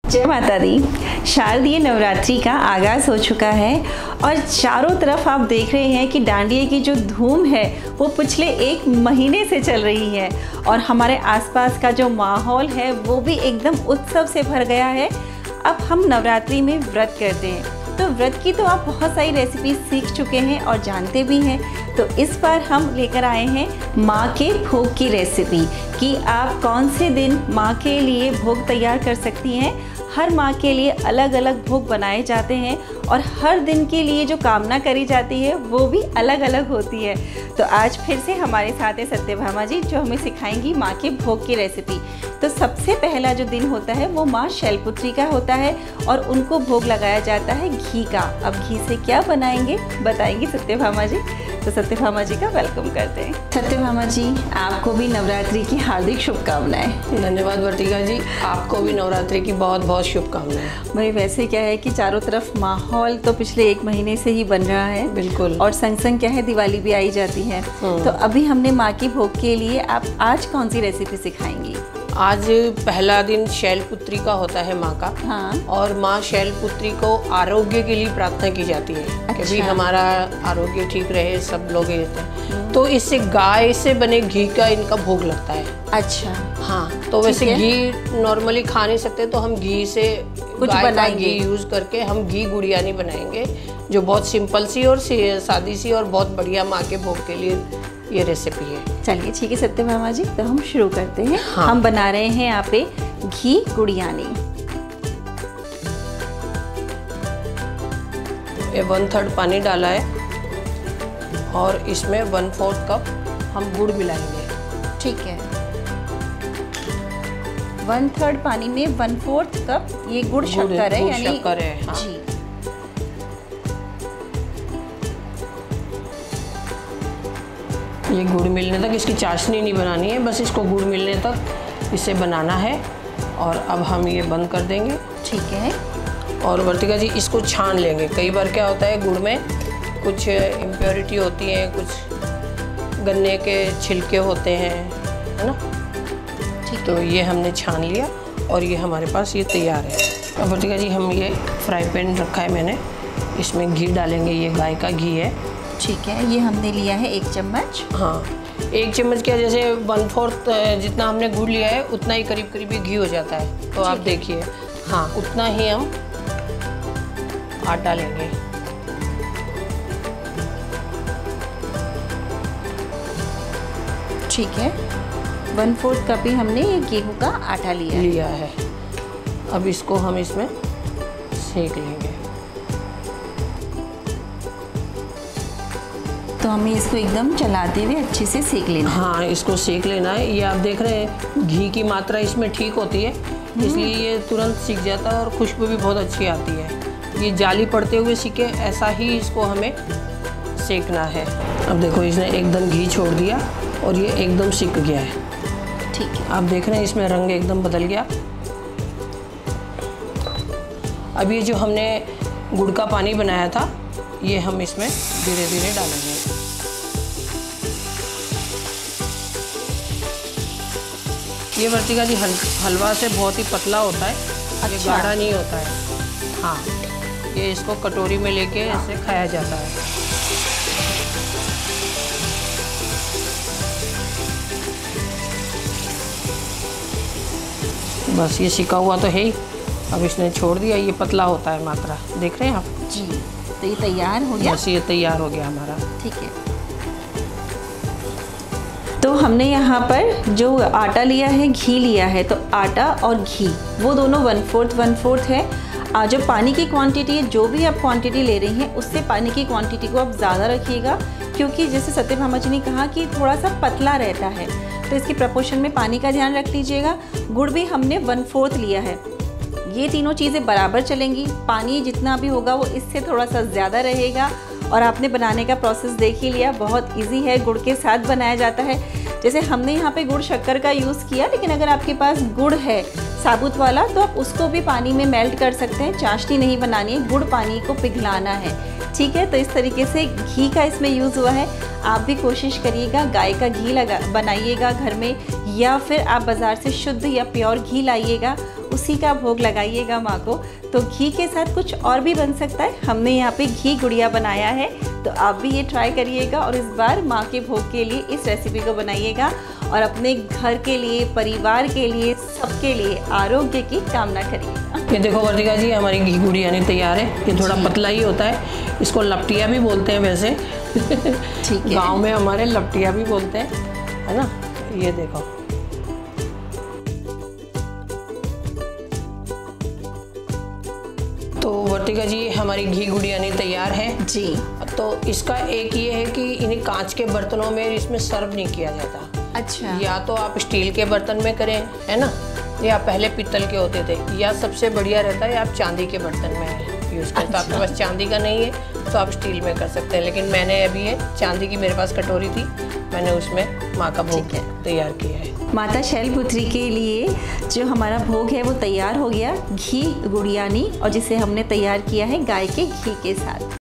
जय माता दी। शारदीय नवरात्रि का आगाज़ हो चुका है और चारों तरफ आप देख रहे हैं कि डांडिया की जो धूम है वो पिछले 1 महीने से चल रही है और हमारे आसपास का जो माहौल है वो भी एकदम उत्सव से भर गया है। अब हम नवरात्रि में व्रत करते हैं तो व्रत की तो आप बहुत सारी रेसिपीज सीख चुके हैं और जानते भी हैं। तो इस बार हम लेकर आए हैं माँ के भोग की रेसिपी कि आप कौन से दिन माँ के लिए भोग तैयार कर सकती हैं। हर माँ के लिए अलग अलग भोग बनाए जाते हैं और हर दिन के लिए जो कामना करी जाती है वो भी अलग अलग होती है। तो आज फिर से हमारे साथ है सत्यभामा जी जो हमें सिखाएंगी माँ के भोग की रेसिपी। तो सबसे पहला जो दिन होता है वो माँ शैलपुत्री का होता है और उनको भोग लगाया जाता है घी का। अब घी से क्या बनाएंगे बताएंगी सत्यभामा जी। तो सत्यभामा जी का वेलकम करते हैं। सत्यभामा जी आपको भी नवरात्रि की हार्दिक शुभकामनाएं। धन्यवाद वर्तिका जी, आपको भी नवरात्रि की बहुत बहुत शुभकामनाएं। भाई वैसे क्या है कि चारों तरफ माहौल तो पिछले 1 महीने से ही बन रहा है। बिल्कुल। और संग संग क्या है दिवाली भी आई जाती है। तो अभी हमने माँ की भोग के लिए आप आज कौन सी रेसिपी सिखाएंगी? आज पहला दिन शैलपुत्री का होता है माँ का। हाँ। और माँ शैलपुत्री को आरोग्य के लिए प्रार्थना की जाती है। अच्छा। कि भी हमारा आरोग्य ठीक रहे, सब लोग ये होते हैं। तो इससे गाय से बने घी का इनका भोग लगता है। अच्छा। हाँ, तो वैसे घी नॉर्मली खा नहीं सकते तो हम घी से कुछ गाय का बनाएंगे। घी यूज़ करके हम घी गुड़ियानी बनाएंगे जो बहुत सिंपल सी और सादी सी और बहुत बढ़िया माँ के भोग के लिए ये रेसिपी है। चलिए ठीक है सत्यभामा जी, तो हम शुरू करते हैं। हाँ। हम बना रहे हैं यहाँ पे घी गुड़ियानी। ये 1/3 पानी डाला है और इसमें 1/4 कप हम गुड़ मिलाएंगे। ठीक है। 1/3 पानी में 1/4 कप ये गुड़ शक्कर है, यानी शक्कर है। हाँ। जी। ये गुड़ मिलने तक, इसकी चाशनी नहीं बनानी है, बस इसको गुड़ मिलने तक इसे बनाना है। और अब हम ये बंद कर देंगे। ठीक है। और वर्तिका जी इसको छान लेंगे। कई बार क्या होता है गुड़ में कुछ इम्प्योरिटी होती है, कुछ गन्ने के छिलके होते हैं, है ना। ठीक। तो ये हमने छान लिया और ये हमारे पास ये तैयार है। अब वर्तिका जी हम ये फ्राई पैन रखा है मैंने, इसमें घी डालेंगे। ये गाय का घी है। ठीक है। ये हमने लिया है 1 चम्मच। हाँ, 1 चम्मच क्या, जैसे 1/4 जितना हमने गुड़ लिया है उतना ही करीब करीब घी हो जाता है। तो आप देखिए, हाँ उतना ही हम आटा लेंगे। ठीक है। 1/4 कप ही हमने ये गेहूं का आटा लिया है। अब इसको हम इसमें सेक लेंगे। तो हमें इसको एकदम चलाते हुए अच्छे से सेक लेना है। हाँ, इसको सेक लेना है। ये आप देख रहे हैं घी की मात्रा इसमें ठीक होती है, इसलिए ये तुरंत सीख जाता है और खुशबू भी बहुत अच्छी आती है। ये जाली पड़ते हुए सीखे, ऐसा ही इसको हमें सेकना है। अब देखो इसने एकदम घी छोड़ दिया और ये एकदम सिक गया है। ठीक है। आप देख रहे हैं इसमें रंग एकदम बदल गया। अब ये जो हमने गुड़ का पानी बनाया था ये हम इसमें धीरे धीरे डालेंगे। ये वर्तिका जी हलवा से बहुत ही पतला होता है। अच्छा। ये गाढ़ा नहीं होता है। हाँ, ये इसको कटोरी में लेके ऐसे खाया जाता है। बस ये सिका हुआ तो है ही। अब इसने छोड़ दिया, ये पतला होता है मात्रा, देख रहे हैं आप जी। तो ये तैयार हो गया। बस ये तैयार हो गया हमारा। ठीक है। तो हमने यहाँ पर जो आटा लिया है, घी लिया है, तो आटा और घी वो दोनों 1/4 है। जो पानी की क्वांटिटी है, जो भी आप क्वांटिटी ले रही हैं उससे पानी की क्वांटिटी को आप ज़्यादा रखिएगा, क्योंकि जैसे सत्यभामा जी ने कहा कि थोड़ा सा पतला रहता है, तो इसकी प्रपोर्शन में पानी का ध्यान रख लीजिएगा। गुड़ भी हमने 1/4 लिया है। ये तीनों चीज़ें बराबर चलेंगी। पानी जितना भी होगा वो इससे थोड़ा सा ज़्यादा रहेगा। और आपने बनाने का प्रोसेस देख ही लिया, बहुत इजी है, गुड़ के साथ बनाया जाता है। जैसे हमने यहाँ पे गुड़ शक्कर का यूज़ किया, लेकिन अगर आपके पास गुड़ है साबुत वाला तो आप उसको भी पानी में मेल्ट कर सकते हैं। चाशनी नहीं बनानी है, गुड़ पानी को पिघलाना है। ठीक है, तो इस तरीके से घी का इसमें यूज़ हुआ है। आप भी कोशिश करिएगा गाय का घी बनाइएगा घर में, या फिर आप बाज़ार से शुद्ध या प्योर घी लाइएगा, उसी का भोग लगाइएगा माँ को। तो घी के साथ कुछ और भी बन सकता है। हमने यहाँ पे घी गुड़िया बनाया है, तो आप भी ये ट्राई करिएगा और इस बार माँ के भोग के लिए इस रेसिपी को बनाइएगा और अपने घर के लिए, परिवार के लिए, सबके लिए आरोग्य की कामना करिएगा। ये देखो वर्तिका जी, हमारी घी गुड़िया नहीं तैयार है। ये थोड़ा पतला ही होता है, इसको लपटिया भी बोलते हैं वैसे। ठीक है, गाँव में हमारे लपटिया भी बोलते हैं, है ना। ये देखो, तो वर्तिका जी हमारी घी गुड़िया नहीं तैयार है जी। तो इसका एक ये है कि इन्हें कांच के बर्तनों में इसमें सर्व नहीं किया जाता। अच्छा। या तो आप स्टील के बर्तन में करें, है ना, या पहले पीतल के होते थे, या सबसे बढ़िया रहता है आप चांदी के बर्तन में यूज़ करें। तो आपके पास चांदी का नहीं है तो आप स्टील में कर सकते हैं, लेकिन मैंने अभी ये चांदी की मेरे पास कटोरी थी, मैंने उसमें माँ का भोग तैयार किया है। माता शैलपुत्री के लिए जो हमारा भोग है वो तैयार हो गया, घी गुड़ियानी, और जिसे हमने तैयार किया है गाय के घी के साथ।